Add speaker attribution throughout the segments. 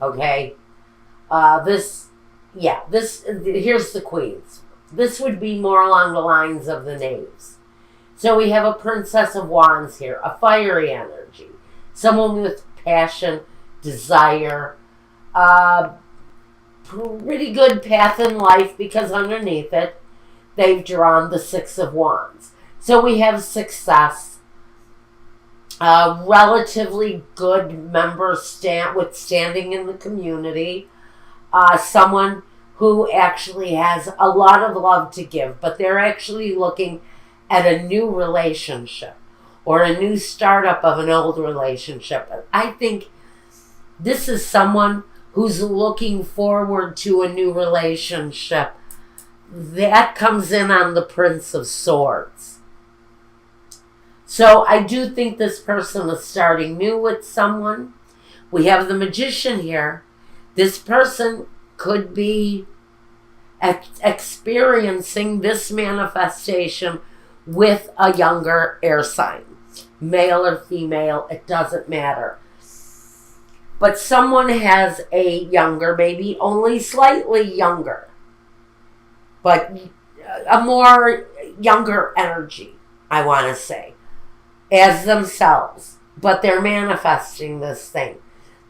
Speaker 1: okay? Here's the queens. This would be more along the lines of the knaves. So we have a Princess of Wands here, a fiery energy. Someone with passion, desire, pretty good path in life because underneath it, they've drawn the Six of Wands. So we have success, relatively good member standing in the community, someone who actually has a lot of love to give, but they're actually looking at a new relationship or a new startup of an old relationship. I think this is someone who's looking forward to a new relationship. That comes in on the Prince of Swords. So I do think this person is starting new with someone. We have the Magician here. This person could be experiencing this manifestation with a younger air sign. Male or female, it doesn't matter. But someone has a younger, maybe only slightly younger, but a more younger energy, I want to say, as themselves. But they're manifesting this thing.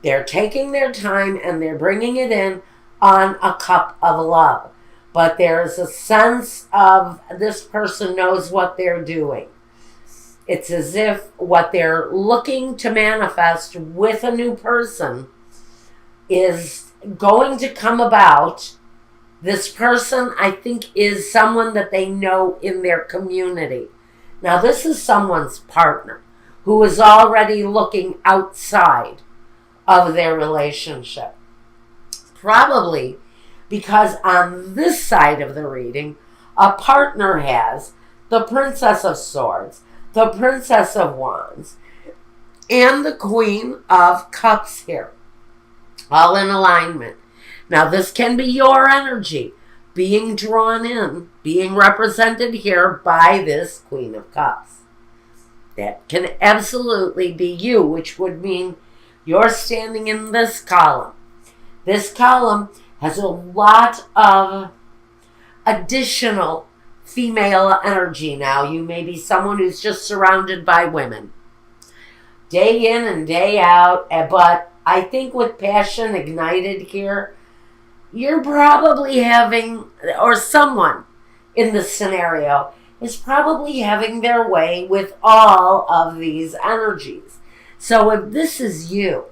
Speaker 1: They're taking their time and they're bringing it in on a cup of love. But there's a sense of this person knows what they're doing. It's as if what they're looking to manifest with a new person is going to come about. This person, I think, is someone that they know in their community. Now, this is someone's partner who is already looking outside of their relationship. Probably because on this side of the reading, a partner has the Princess of Swords, the Princess of Wands, and the Queen of Cups here, all in alignment. Now, this can be your energy being drawn in, being represented here by this Queen of Cups. That can absolutely be you, which would mean you're standing in this column. This column has a lot of additional female energy now. You may be someone who's just surrounded by women, day in and day out. But I think with passion ignited here, you're probably having, or someone in this scenario is probably having their way with all of these energies. So if this is you,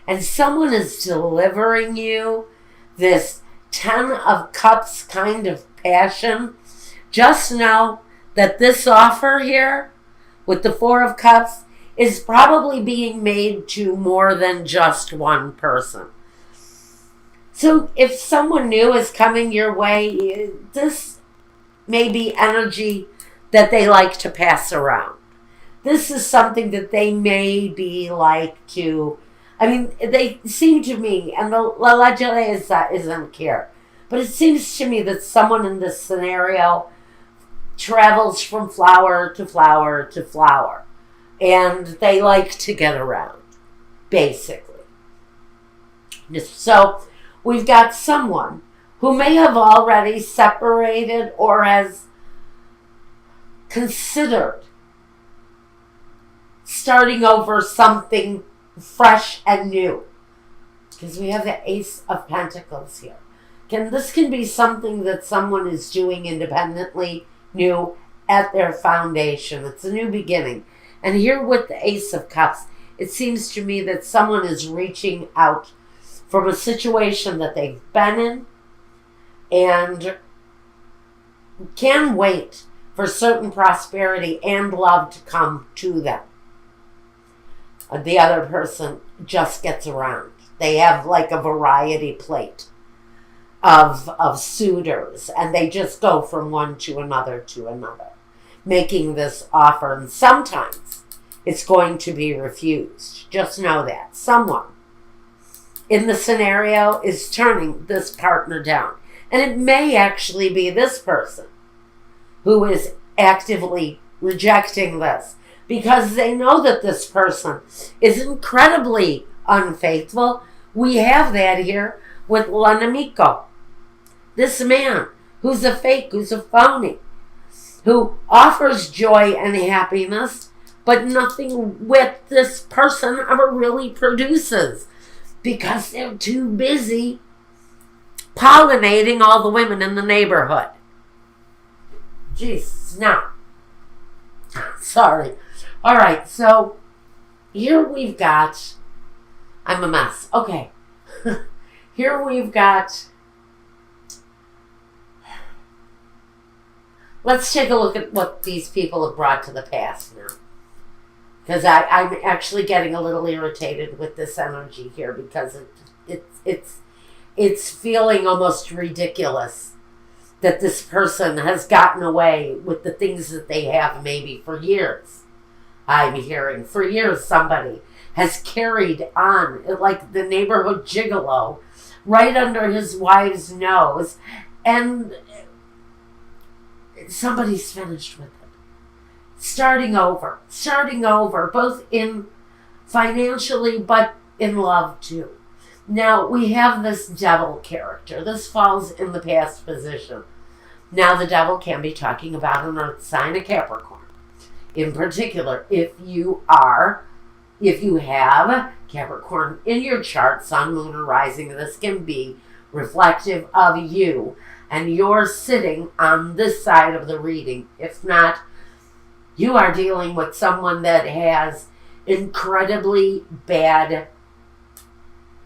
Speaker 1: and someone is delivering you this 10 of Cups kind of passion, just know that this offer here with the Four of Cups is probably being made to more than just one person. So if someone new is coming your way, this may be energy that they like to pass around. This is something that they may be like to, they seem to me, and the La Legere isn't here, but it seems to me that someone in this scenario travels from flower to flower to flower, and they like to get around, basically. So we've got someone who may have already separated or has considered starting over something fresh and new, because we have the Ace of Pentacles here. This can be something that someone is doing independently, new, at their foundation. It's a new beginning. And here with the Ace of Cups, it seems to me that someone is reaching out from a situation that they've been in and can wait for certain prosperity and love to come to them. The other person just gets around. They have like a variety plate of suitors, and they just go from one to another, making this offer. And sometimes it's going to be refused. Just know that. Someone in the scenario is turning this partner down. And it may actually be this person who is actively rejecting this, because they know that this person is incredibly unfaithful, We have that here with L'Animico. This man who's a fake, who's a phony, who offers joy and happiness, but nothing with this person ever really produces because they're too busy pollinating all the women in the neighborhood. Jeez, now. Sorry. All right, so here we've got, I'm a mess. Okay. Here we've got, let's take a look at what these people have brought to the past now. Because I'm actually getting a little irritated with this energy here because it's feeling almost ridiculous that this person has gotten away with the things that they have maybe for years. I'm hearing for years somebody has carried on like the neighborhood gigolo right under his wife's nose, and somebody's finished with it. Starting over, both in financially but in love too. Now we have this devil character. This falls in the past position. Now the devil can be talking about an earth sign, a Capricorn. In particular, if you have Capricorn in your chart, sun, moon, or rising, this can be reflective of you, and you're sitting on this side of the reading. If not, you are dealing with someone that has incredibly bad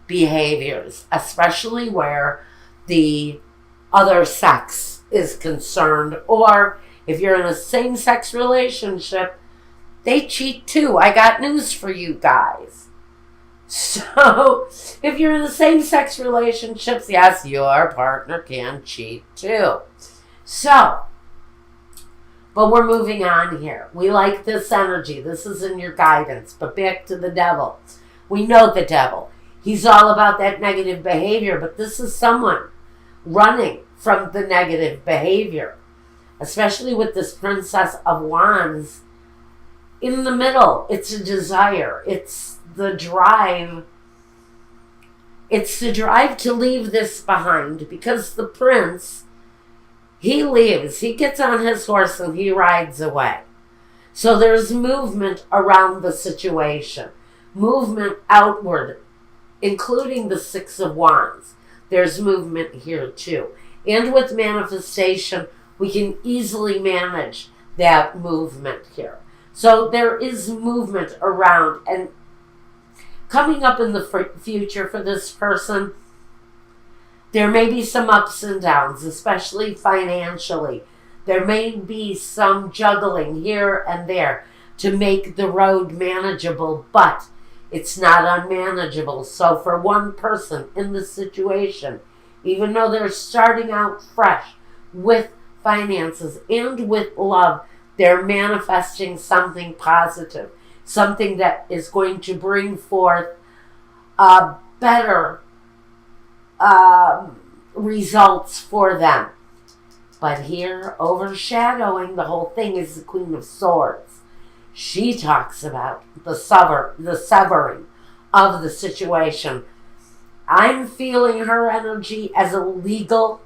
Speaker 1: behaviors, especially where the other sex is concerned, or if you're in a same-sex relationship, they cheat too. I got news for you guys. So, if you're in the same-sex relationships, yes, your partner can cheat too. So, but we're moving on here. We like this energy. This is in your guidance. But back to the devil. We know the devil. He's all about that negative behavior, but this is someone running from the negative behavior, especially with this Princess of Wands in the middle. It's a desire. It's the drive. It's the drive to leave this behind, because the prince, he leaves. He gets on his horse and he rides away. So there's movement around the situation, movement outward, including the Six of Wands. There's movement here too. And with manifestation, we can easily manage that movement here. So there is movement around, and coming up in the future for this person, there may be some ups and downs, especially financially. There may be some juggling here and there to make the road manageable, but it's not unmanageable. So for one person in this situation, even though they're starting out fresh with finances and with love, they're manifesting something positive, something that is going to bring forth better results for them. But here, overshadowing the whole thing, is the Queen of Swords. She talks about the severing of the situation. I'm feeling her energy as a legal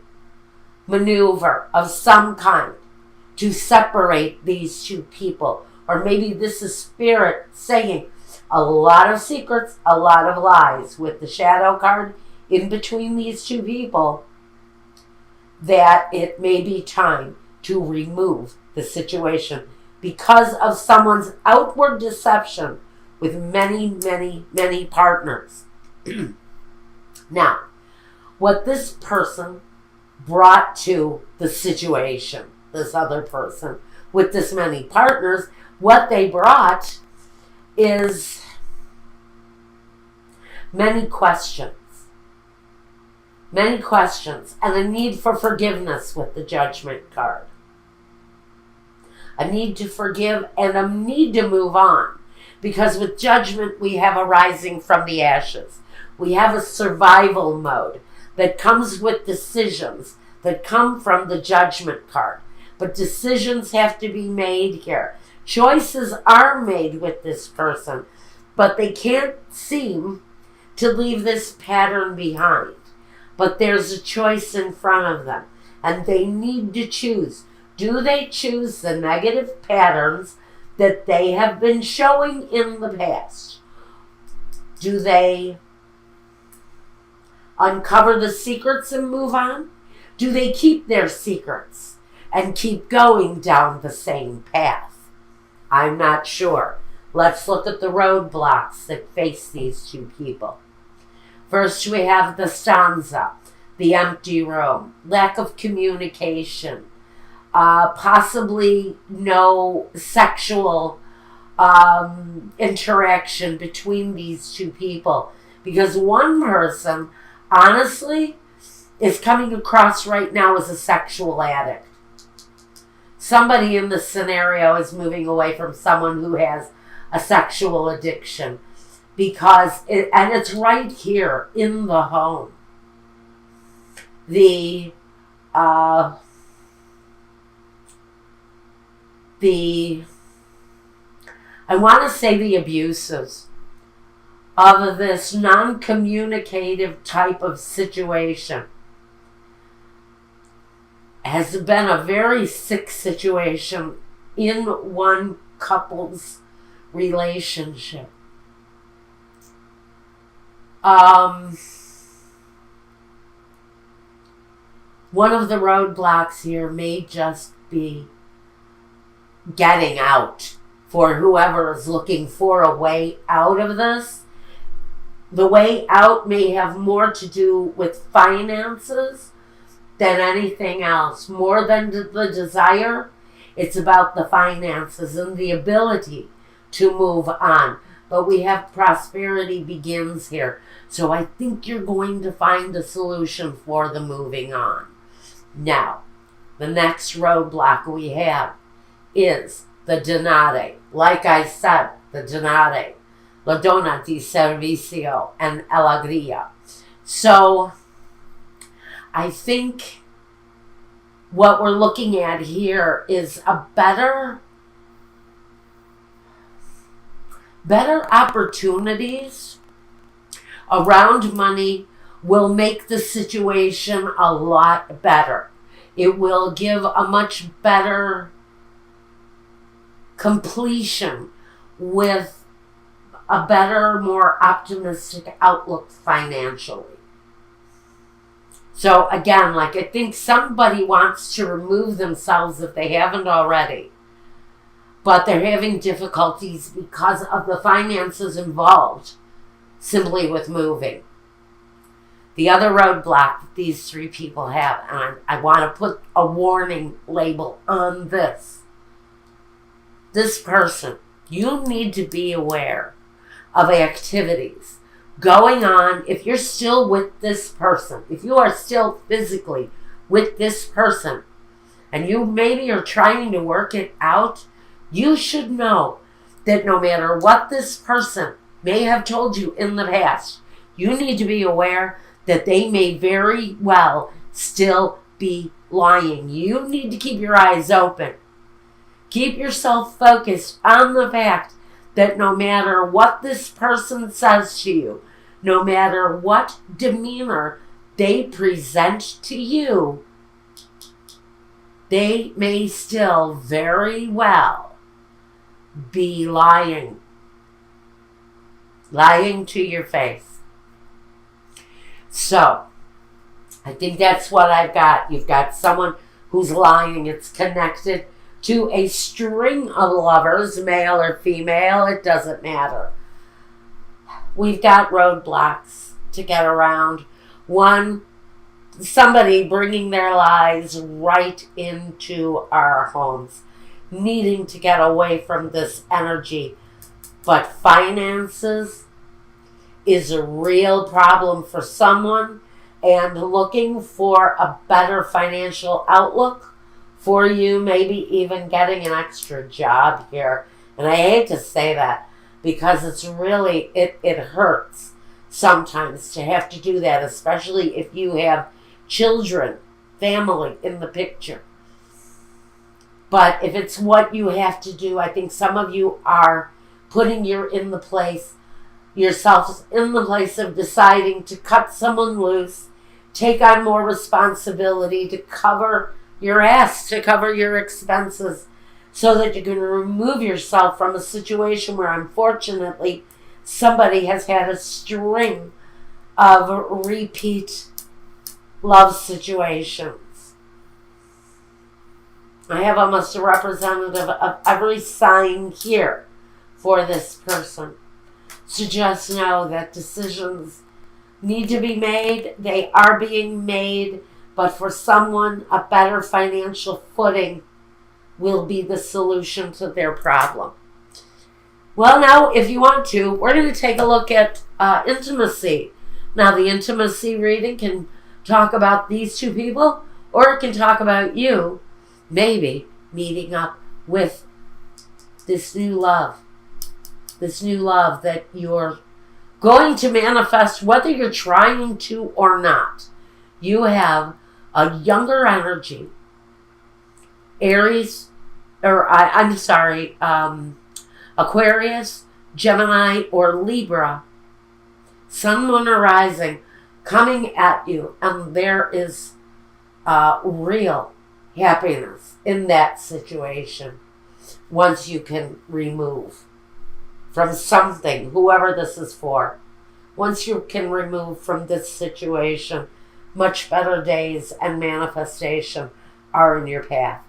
Speaker 1: maneuver of some kind to separate these two people. Or maybe this is spirit saying a lot of secrets, a lot of lies, with the shadow card in between these two people, that it may be time to remove the situation because of someone's outward deception with many, many, many partners. Now, what this person brought to the situation, this other person with this many partners, what they brought is many questions. Many questions, and a need for forgiveness with the Judgment card. A need to forgive and a need to move on. Because with Judgment, we have a rising from the ashes. We have a survival mode that comes with decisions that come from the Judgment card. But decisions have to be made here. Choices are made with this person, but they can't seem to leave this pattern behind. But there's a choice in front of them, and they need to choose. Do they choose the negative patterns that they have been showing in the past? Do they uncover the secrets and move on? Do they keep their secrets and keep going down the same path? I'm not sure. Let's look at the roadblocks that face these two people. First, we have the stanza, the empty room, lack of communication, possibly no sexual interaction between these two people, because one person, honestly, is coming across right now as a sexual addict. Somebody in this scenario is moving away from someone who has a sexual addiction, because it's right here in the home. I want to say the abuses of this non-communicative type of situation has been a very sick situation in one couple's relationship. One of the roadblocks here may just be getting out for whoever is looking for a way out of this. The way out may have more to do with finances than anything else. More than the desire, it's about the finances and the ability to move on. But we have prosperity begins here. So I think you're going to find a solution for the moving on. Now, the next roadblock we have is the donare. Like I said, the donare. La donna di servizio and alegria. So, I think what we're looking at here is a better opportunities around money will make the situation a lot better. It will give a much better completion with a better, more optimistic outlook financially. So again, like I think somebody wants to remove themselves if they haven't already, but they're having difficulties because of the finances involved simply with moving. The other roadblock that these three people have, and I want to put a warning label on this. This person, you need to be aware of activities going on. If you're still with this person, if you are still physically with this person, and you maybe are trying to work it out, you should know that no matter what this person may have told you in the past, you need to be aware that they may very well still be lying. You need to keep your eyes open. Keep yourself focused on the fact that no matter what this person says to you, no matter what demeanor they present to you, they may still very well be lying. Lying to your face. So, I think that's what I've got. You've got someone who's lying. It's connected to a string of lovers, male or female, it doesn't matter. We've got roadblocks to get around. One, somebody bringing their lies right into our homes, needing to get away from this energy. But finances is a real problem for someone, and looking for a better financial outlook for you, maybe even getting an extra job here. And I hate to say that because it's really, it hurts sometimes to have to do that, especially if you have children, family in the picture. But if it's what you have to do, I think some of you are putting you in the place yourself in the place of deciding to cut someone loose, take on more responsibility to cover your ass, to cover your expenses, so that you can remove yourself from a situation where, unfortunately, somebody has had a string of repeat love situations. I have almost a representative of every sign here for this person. So just know that decisions need to be made. They are being made, but for someone, a better financial footing will be the solution to their problem. Well, now, if you want to, we're going to take a look at intimacy. Now, the intimacy reading can talk about these two people, or it can talk about you maybe meeting up with this new love that you're going to manifest, whether you're trying to or not. You have a younger energy, Aries, or Aquarius, Gemini, or Libra, Sun, Moon, or Rising coming at you, and there is real happiness in that situation once you can remove from something, whoever this is for. Once you can remove from this situation, much better days and manifestation are in your path.